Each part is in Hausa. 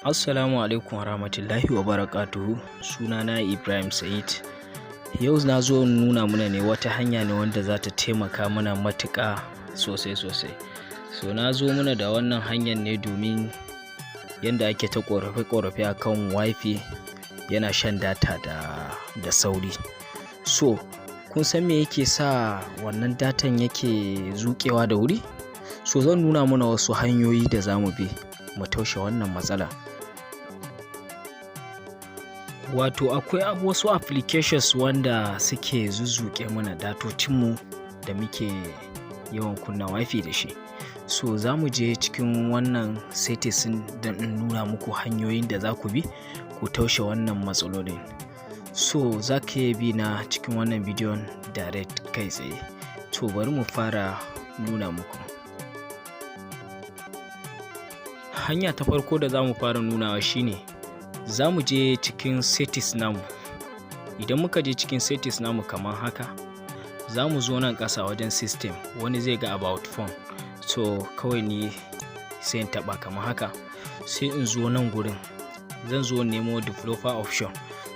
Assalamu alaikum warahmatullahi wabarakatuhu. Sunana Ibrahim Said. Yau na zo nuna mana ne wata hanya ne wanda za ta taimaka mana matuƙa sosai. So na zo mana da wannan hanyar ne domin yanda ake ta ƙorafe akan wifi yana shan data da sauri. So kun san me yake sa wannan datan yake zuƙewa da wuri? So zan nuna mana wasu hanyoyi da za mu bi mu taushe wannan matsala. Wato akwai wasu applications wanda suke zuzuke mana datocinmu da muke yawan kunna wifi da shi. So za mu je cikin wannan settings don in nuna muku hanyoyin da za ku bi ku taushe wannan matsalolin. So za ka iya bi na cikin wannan bidiyon direct kai tsaye. To bari mu fara nuna muku. Hanya ta farko da za mu fara nunawa shine za mu je cikin settings namu. Idan muka je cikin settings namu kamar haka, za mu zo nan ƙasa wajen system, wani zai ga about phone. So kawai ni sai in taɓa kamar haka, sai in zo nan gurin zan zo nemo developer option.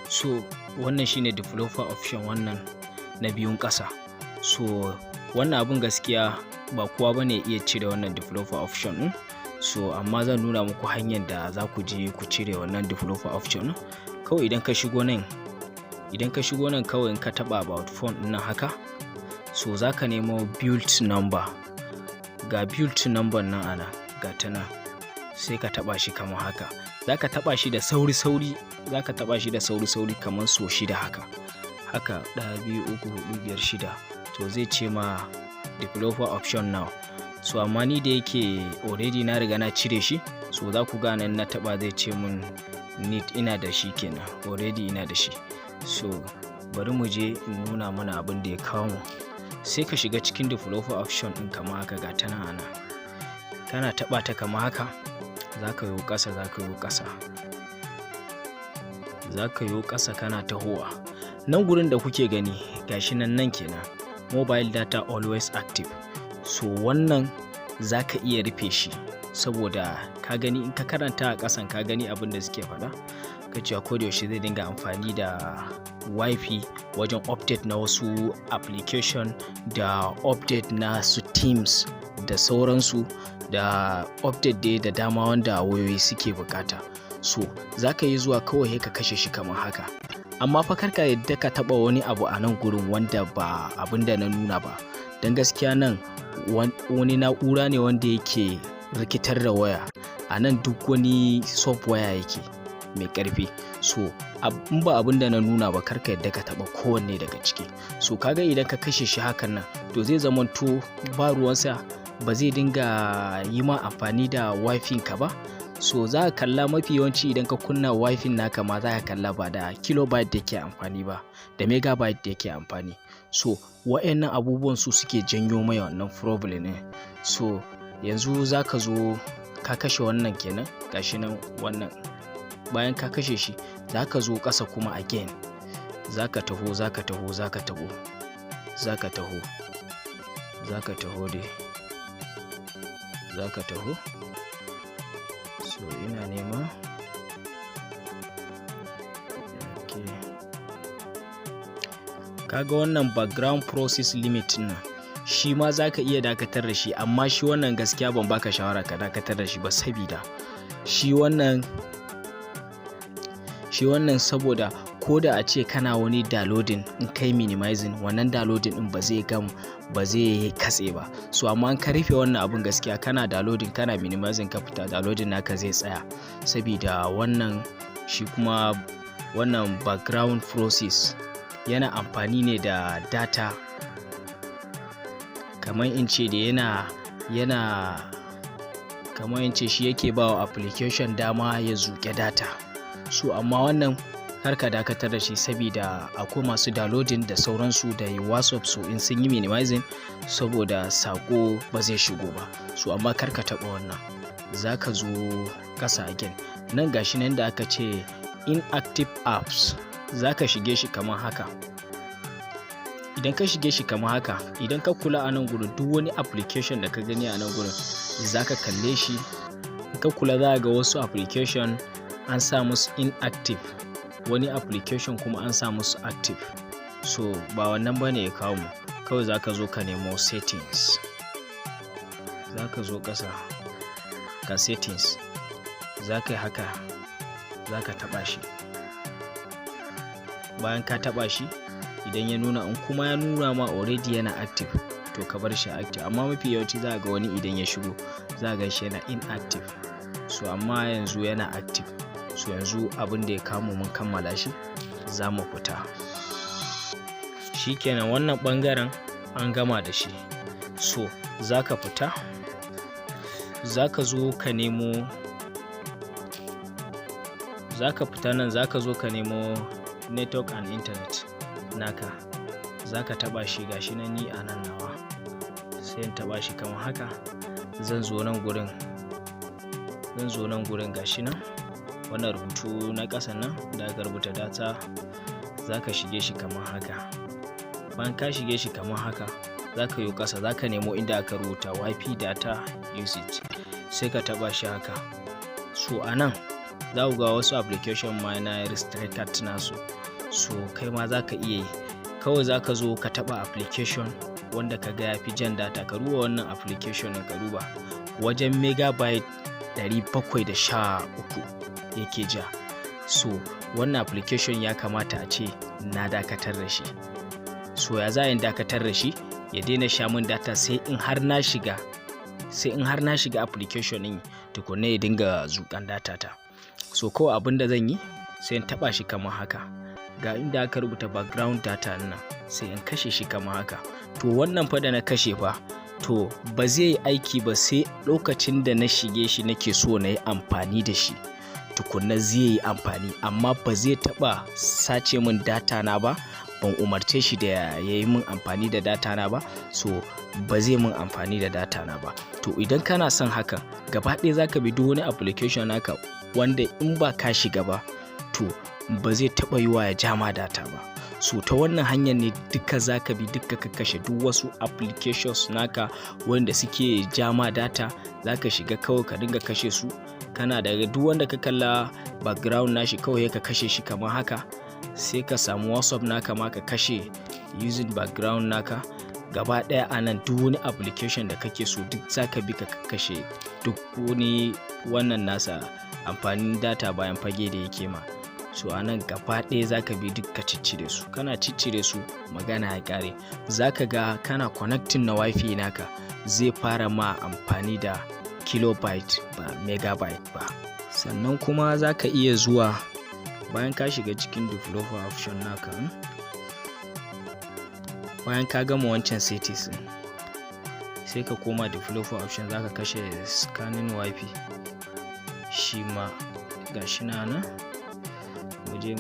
So wannan shine developer option, wannan na biyun ƙasa. So wannan abun gaskiya ba kowa bane iya cire wannan developer option ɗin. So amma zan nuna muku hanyar da za ku je ku cire wannan developer option. Kawai idan ka shigo nan kawai in ka taba about phone din nan haka, so za ka nemo build number. Ga build number nan ana ga ta nan, sai ka taba shi kamar haka. Za ka taba shi da sauri kamar so 6 haka 1 2 3 4 5 6. To zai ce ma developer option now. So amma ni da yake already na riga na cire shi, so za ku ga nan na taba zai ce mun need, ina da shi kenan, already ina da shi. So bari mu je in nuna mana abin da ya kawo mu. Sai ka shiga cikin developer option din kamar haka, ga ta nan ana, kana taba ta kamar haka, za ka yi ƙasa kana tahowa nan gurin da kuke gani, gashi nan kenan, mobile data always active. So wannan za ka iya rufe shi, saboda ka gani in ka karanta a ƙasan ka gani abin da suke faɗa, ka cewa ko da yaushe zai dinga amfani da wifi wajen update na wasu application da update na su teams da sauransu, da update da dama wanda wayoyi suke bukata. So za ka yi zuwa kawai ka kashe shi kamar haka. Amma fa karka yadda ka taɓa wani abu a nan gurin wanda ba abin da na nuna ba, don gaskiya nan wani na'ura ne wanda yake rikitar da waya. A nan duk wani software yake mai ƙarfi. So in ba abin da na nuna ba, karka yadda ka taɓa kowanne daga ciki. So kaga idan ka kashe shi hakan nan, to zai zamanto ba ruwansa, ba zai dinga yi ma amfani da wifi ka ba. So za ka kalla mafi yawanci idan ka kunna wifi naka ma za ka kalla ba da kilobyte da ke amfani ba, da megabyte da ke amfani. So wa'annan abubuwan su suke janyo mai wannan problem ne. So yanzu za ka zo ka kashe wannan kenan, gashi nan wannan. Bayan ka kashe shi, za ka zo ƙasa kuma again, za ka taho dai. So ina nema, okay. Kaga wannan background process limit nan, shi ma za ka iya dakatar da shi, amma shi wannan gaskiya ban baka shawara ka dakatar da shi ba, sabida shi wannan saboda ko da a ce kana wani downloading, in kai minimizing wannan downloading din ba zai katse ba. So amma in ka rufe wannan abun, gaskiya kana downloading kana minimizing ka fita, downloading naka zai tsaya, sabida wannan shi kuma wannan background process yana amfani ne da data, kamar in ce da yana kamar in ce shi yake ba wa application dama ya zuke data. So amma wannan karka dakatar da shi, sabida akwai masu downloading da sauransu da WhatsApp, so in sun yi minimizing, saboda sako ba zai shigo ba. So amma karka taɓa wannan, za ka zo ƙasa again. Nan gashi nan da aka ce inactive apps, za ka shige shi kamar haka. Idan ka shige shi kamar haka, idan ka kula a nan gurin, duk wani application da ka gani a nan gurin za ka kalle shi, ka kula za ga wasu application an sa musu inactive, wani application kuma an sa musu active. So ba wannan bane ya kawo mu, kawai zaka zo ka nemo settings, zaka zo ƙasa ga settings, zaka yi haka, zaka taba shi. Bayan ka taba shi, idan ya nuna, in kuma ya nuna ma already yana active to ka bar shi active, amma mafi yawanci za ga wani idan ya shigo za ga shi yana inactive. So amma yanzu yana active. So yanzu abin da ya kamo mun kammala shi, za mu fita. Shikenan wannan bangaren an gama da shi. So zaka fita, zaka zo ka nemo, zaka fita nan, zaka zo ka nemo network and internet naka, zaka taba shi, gashi nan ni a nan nawa, sai in taba shi kamar haka. Zan zo nan gurin gashi nan wannan rubutu na ƙasa nan da aka rubuta data, zaka shige shi kamar haka. Bayan ka shige shi kamar haka, zaka yi ƙasa, zaka nemo inda aka rubuta wifi data usage, sai ka taba shi haka. So anan za ku ga wasu application ma na restricted nasu, so kai ma zaka iya yi. Kawai zaka zo ka taba application wanda ka ga yafi jan data, ka duba wannan application ka duba wajen megabyte 713 yake ja. So wannan application ya kamata a ce na dakatar da shi. So ya za in dakatar da shi ya daina sha min data sai in har na shiga application din tukunna ya dinga zuƙan data ta. So kawai abin da zan yi sai in taba shi kamar haka, ga inda aka rubuta background data nan, sai in kashe shi kamar haka. To wannan fa da na kashe fa, to ba zai yi aiki ba sai lokacin da na shige shi nake so na yi amfani da shi tukunna zai yi amfani, amma ba zai taba sace min data na ba, ban umarce shi da ya yi min amfani da data na ba, so ba zai min amfani da data na ba. To idan kana son hakan, gaba ɗaya zaka bi duk wani application naka wanda in ba ka shiga ba to ba zai taba yiwa ya jama data ba. So ta wannan hanyar ne duka zaka bi, duka ka kashe duk wasu applications naka wanda suke jama data, zaka shiga kawai ka dinga kashe su. Kana daga duk wanda ka kalla background nashi kawai ka kashe shi kamar haka, sai ka samu WhatsApp naka ma ka kashe using background naka. Gaba daya anan duk wani application da kake so duk zaka bi ka kashe duk wani wannan nasa amfanin data bayan fage da yake ma. So anan gaba ɗaya zaka bi duk ka ciccire su, kana ciccire su magana ya ƙare. Zaka ga kana connecting na wifi naka zai fara ma amfani da kilobyte ba megabyte ba. Sannan kuma zaka iya zuwa bayan ka shiga cikin developer option naka, bayan ka gama wancan settings sai ka koma developer option, zaka kashe scanning wifi, shi ma gashi nan muje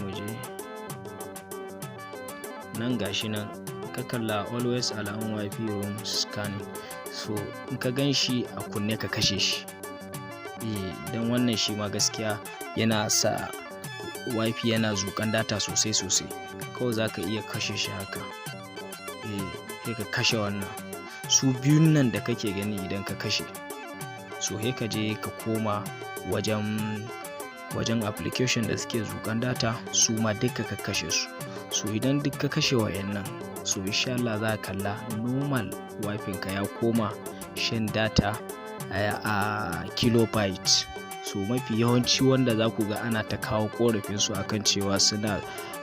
nan gashi nan ka kalla always allow wifi room scanning. So in ka gan shi a kunne ka kashe shi, don wannan shi ma gaskiya yana sa wifi yana zuƙan data sosai. Kawai zaka iya kashe shi haka, sai ka kashe wannan. Su biyun nan da kake gani idan ka kashe, so sai ka je ka koma wajen application da suke zuƙan data, su ma duka ka kashe su. So idan duk ka kashe wa'annan, so insha Allah za ka kalla normal wifi ka ya koma shan data a kilobyte. So mafi yawanci wanda za ku ga ana ta kawo korafin su akan cewa suna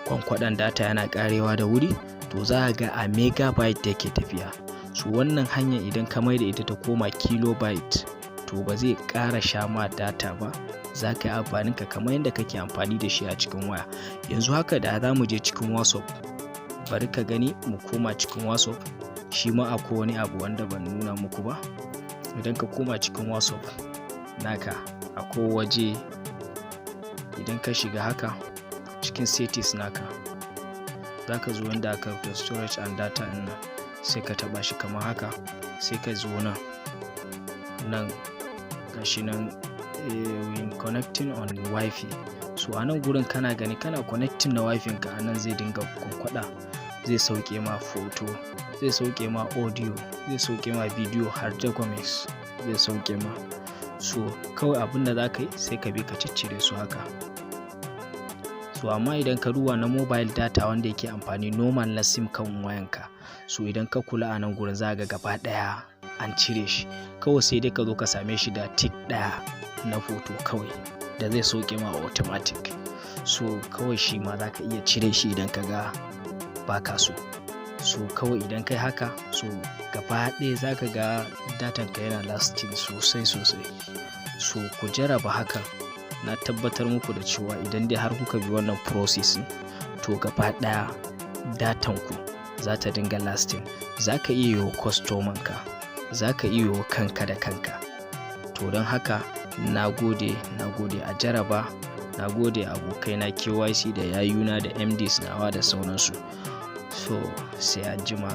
kwankwaɗan data yana karewa da wuri, to za ga a megabyte yake tafiya. So wannan hanya idan ka mai da ita ta koma kilobyte, to ba zai ƙara sha ma data ba, za ka yi amfanin ka kamar yadda kake amfani da shi a cikin waya. Yanzu haka da za mu je cikin WhatsApp, bari ka gani mu koma cikin WhatsApp, shi ma akwai wani abu wanda ban nuna muku ba. Idan ka koma cikin WhatsApp naka, akwai waje, idan ka shiga haka cikin settings naka, za ka zo inda aka rubuta storage and data nan, sai ka taba shi kamar haka, sai ka zo nan gashi nan when connecting on wifi. So a nan gurin kana gani kana connecting na wifi ka, a nan zai dinga kwankwada, zai sauke ma photo, zai sauke ma audio, zai sauke ma video har documents zai sauke ma. so kawai abin da za ka yi sai ka bi ka ciccire su haka. So amma idan ka duba na mobile data wanda yake amfani normal na sim kan wayanka, so idan ka kula a nan gurin za ga gaba ɗaya an cire shi, kawai sai dai ka zo ka same shi da tick ɗaya na hoto kawai da zai sauke ma automatic. So kawai shi ma za ka iya cire shi idan ka ga ba ka so. So kawai idan kai haka, so gaba ɗaya za ka ga datan ka yana lasting sosai. So ku jaraba haka, na tabbatar muku da cewa idan dai har kuka bi wannan process to gaba ɗaya datan ku za ta dinga lasting. Za ka iya yiwa customer ka, za ka iya yiwa kanka da kanka. To don haka na gode a jaraba, na gode abokai na KYC da yayuna da MDs nawa da sauransu. So sai anjima.